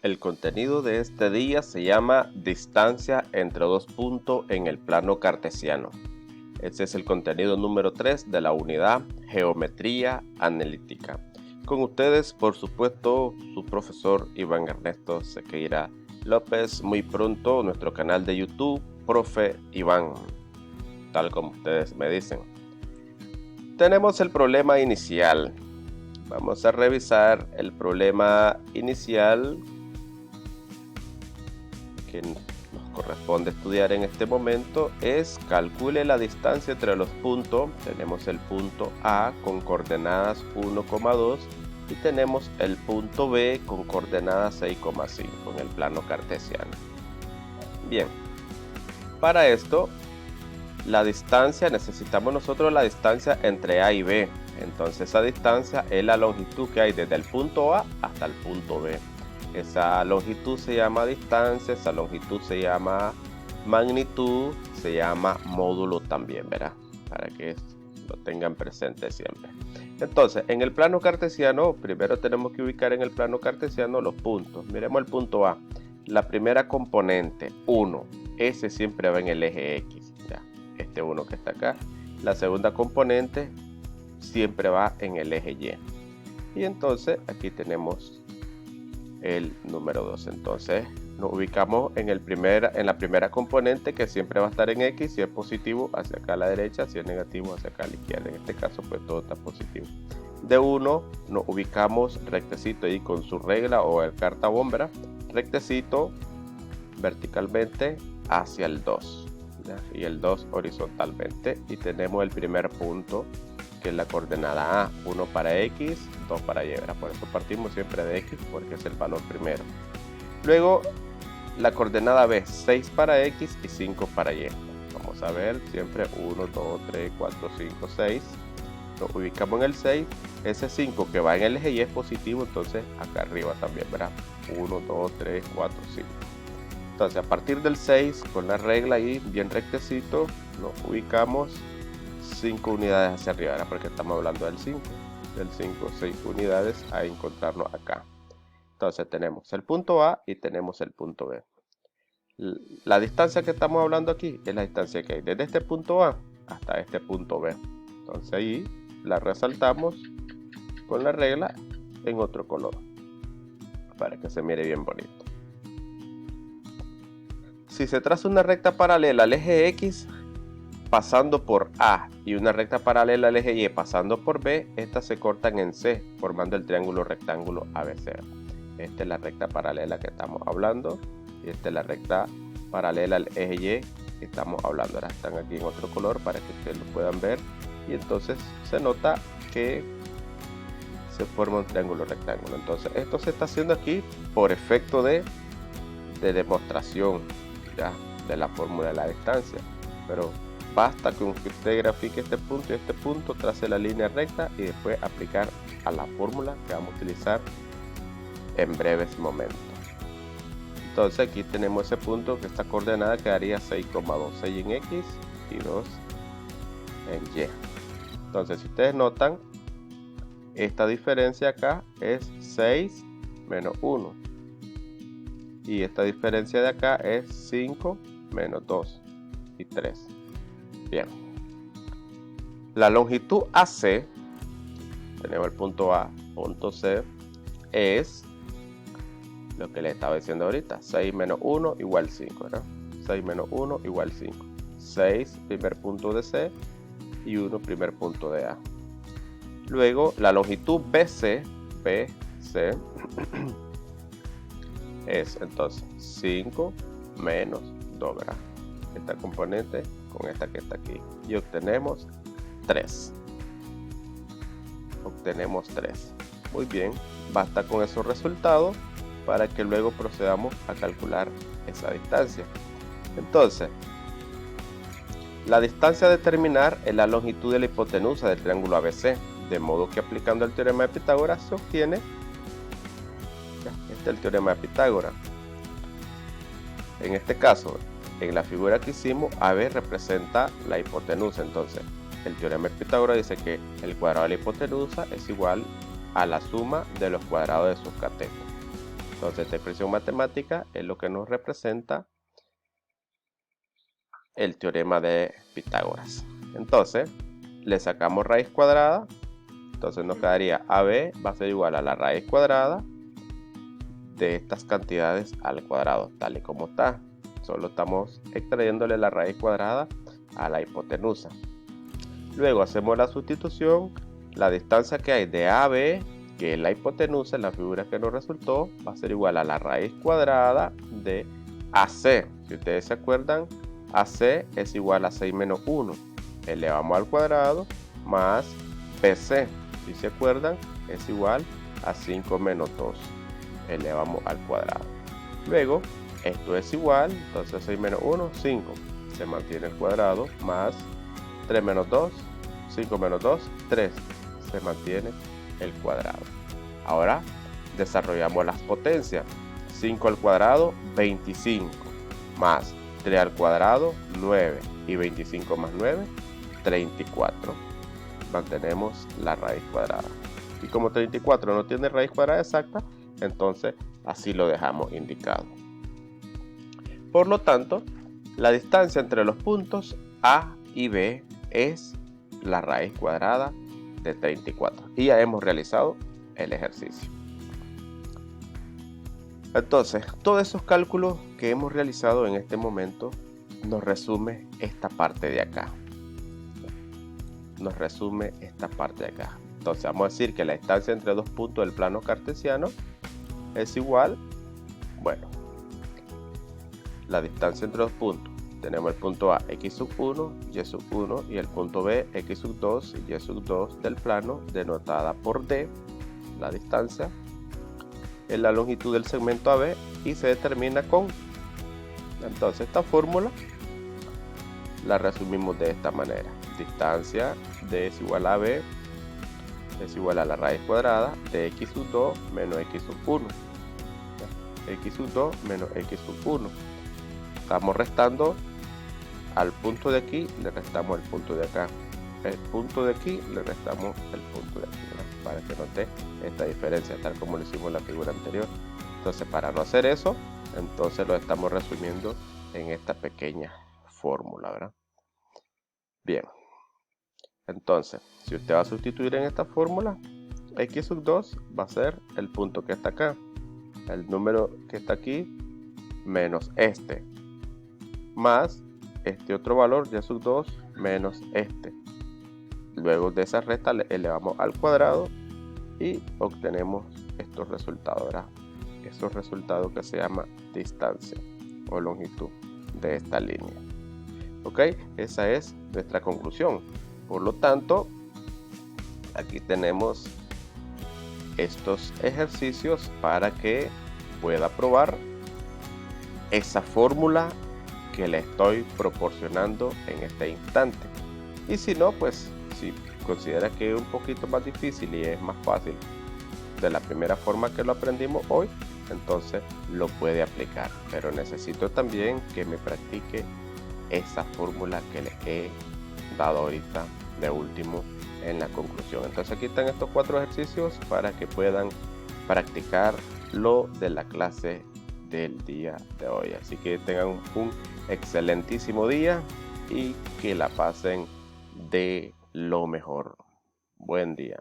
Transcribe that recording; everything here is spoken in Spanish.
El contenido de este día se llama distancia entre dos puntos en el plano cartesiano. Este es el contenido número 3 de la unidad Geometría Analítica. Con ustedes, por supuesto, su profesor Iván Ernesto Sequeira López. Muy pronto nuestro canal de YouTube, Profe Iván, tal como ustedes me dicen. Tenemos el problema inicial. Vamos a revisar el problema inicial que nos corresponde estudiar en este momento. Es calcule la distancia entre los puntos. Tenemos el punto A con coordenadas 1,2 y tenemos el punto B con coordenadas 6,5 en el plano cartesiano. Bien, para esto la distancia, necesitamos nosotros la distancia entre A y B. Entonces esa distancia es la longitud que hay desde el punto A hasta el punto B. Esa longitud se llama distancia, esa longitud se llama magnitud, se llama módulo también, ¿verdad? Para que lo tengan presente siempre. Entonces, en el plano cartesiano, primero tenemos que ubicar en el plano cartesiano los puntos. Miremos el punto A. La primera componente, 1, ese siempre va en el eje X, ¿ya? Este 1 que está acá. La segunda componente siempre va en el eje Y. Y entonces aquí tenemos el número 2. Entonces nos ubicamos en la primera componente, que siempre va a estar en X. Si es positivo, hacia acá a la derecha; si es negativo, hacia acá a la izquierda. En este caso, pues todo está positivo. De 1 nos ubicamos rectecito ahí con su regla o el cartabón, ¿verdad? Rectecito verticalmente hacia el 2, ¿ya? Y el 2 horizontalmente, y tenemos el primer punto, que es la coordenada A, 1 para X, 2 para Y, ¿verdad? Por eso partimos siempre de X, porque es el valor primero. Luego la coordenada B, 6 para X y 5 para Y. Vamos a ver siempre 1, 2, 3, 4, 5, 6. Nos ubicamos en el 6. Ese 5 que va en el eje Y es positivo, entonces acá arriba también, ¿verdad? 1, 2, 3, 4, 5. Entonces a partir del 6, con la regla ahí bien rectecito, nos ubicamos 5 unidades hacia arriba, ¿verdad? Porque estamos hablando del 5. Del 5, 6 unidades a encontrarnos acá. Entonces tenemos el punto A y tenemos el punto B. La distancia que estamos hablando aquí es la distancia que hay desde este punto A hasta este punto B. Entonces ahí la resaltamos con la regla en otro color, para que se mire bien bonito. Si se traza una recta paralela al eje X pasando por A y una recta paralela al eje Y pasando por B, estas se cortan en C, formando el triángulo rectángulo ABC. Esta es la recta paralela que estamos hablando, y esta es la recta paralela al eje Y que estamos hablando. Ahora están aquí en otro color para que ustedes lo puedan ver, y entonces se nota que se forma un triángulo rectángulo. Entonces esto se está haciendo aquí por efecto de demostración, ya, de la fórmula de la distancia, pero basta con que usted grafique este punto y este punto, trace la línea recta y después aplicar a la fórmula que vamos a utilizar en breves momentos. Entonces aquí tenemos ese punto, que esta coordenada quedaría 6,2, 6 en X y 2 en Y. Entonces si ustedes notan, esta diferencia acá es 6 menos 1, y esta diferencia de acá es 5 menos 2 y 3. Bien, la longitud AC, tenemos el punto A, punto C, es lo que le estaba diciendo ahorita: 6 menos 1 igual 5, ¿verdad? 6 menos 1 igual 5. 6 primer punto de C y 1 primer punto de A. Luego la longitud BC es entonces 5 menos 2, ¿verdad? Esta componente con esta que está aquí, y obtenemos 3. Muy bien, basta con esos resultados para que luego procedamos a calcular esa distancia. Entonces, la distancia a determinar es la longitud de la hipotenusa del triángulo ABC, de modo que aplicando el teorema de Pitágoras se obtiene, este es el teorema de Pitágoras. En este caso, en la figura que hicimos, AB representa la hipotenusa. Entonces el teorema de Pitágoras dice que el cuadrado de la hipotenusa es igual a la suma de los cuadrados de sus catetos. Entonces esta expresión matemática es lo que nos representa el teorema de Pitágoras. Entonces le sacamos raíz cuadrada. Entonces nos quedaría AB va a ser igual a la raíz cuadrada de estas cantidades al cuadrado, tal y como está. Solo estamos extrayéndole la raíz cuadrada a la hipotenusa. Luego hacemos la sustitución. La distancia que hay de AB, que es la hipotenusa, en la figura que nos resultó, va a ser igual a la raíz cuadrada de AC. Si ustedes se acuerdan, AC es igual a 6 menos 1. Elevamos al cuadrado más BC. Si se acuerdan, es igual a 5 menos 2. Elevamos al cuadrado. Luego, esto es igual, entonces 6 menos 1, 5. Se mantiene el cuadrado más 3 menos 2, 5 menos 2, 3. Se mantiene el cuadrado. Ahora desarrollamos las potencias. 5 al cuadrado, 25. Más 3 al cuadrado, 9. Y 25 más 9, 34. Mantenemos la raíz cuadrada. Y como 34 no tiene raíz cuadrada exacta, entonces así lo dejamos indicado. Por lo tanto, la distancia entre los puntos A y B es la raíz cuadrada de 34. Y ya hemos realizado el ejercicio. Entonces, todos esos cálculos que hemos realizado en este momento nos resume esta parte de acá. Entonces vamos a decir que la distancia entre dos puntos del plano cartesiano es igual, bueno, la distancia entre dos puntos. Tenemos el punto A, x sub 1, y sub 1, y el punto B, x sub 2 y y sub 2 del plano, denotada por D, la distancia, en la longitud del segmento AB, y se determina con. Entonces esta fórmula la resumimos de esta manera. Distancia D es igual a B, es igual a la raíz cuadrada de x sub 2 menos x sub 1. X sub 2 menos x sub 1. Estamos restando al punto de aquí, le restamos el punto de acá. El punto de aquí, le restamos el punto de aquí, ¿verdad? Para que note esta diferencia, tal como lo hicimos en la figura anterior. Entonces, para no hacer eso, entonces lo estamos resumiendo en esta pequeña fórmula, ¿verdad? Bien. Entonces, si usted va a sustituir en esta fórmula, x sub 2 va a ser el punto que está acá, el número que está aquí, menos este, más este otro valor, y sub 2, menos este. Luego de esa resta le elevamos al cuadrado y obtenemos estos resultados, ¿verdad? Esos resultados que se llama distancia o longitud de esta línea. ¿Ok? Esa es nuestra conclusión. Por lo tanto, aquí tenemos estos ejercicios para que pueda probar esa fórmula que le estoy proporcionando en este instante. Y si no, pues si considera que es un poquito más difícil y es más fácil de la primera forma que lo aprendimos hoy, entonces lo puede aplicar. Pero necesito también que me practique esa fórmula que le he dado ahorita de último en la conclusión. Entonces aquí están estos 4 ejercicios para que puedan practicar lo de la clase del día de hoy. Así que tengan un excelentísimo día y que la pasen de lo mejor. Buen día.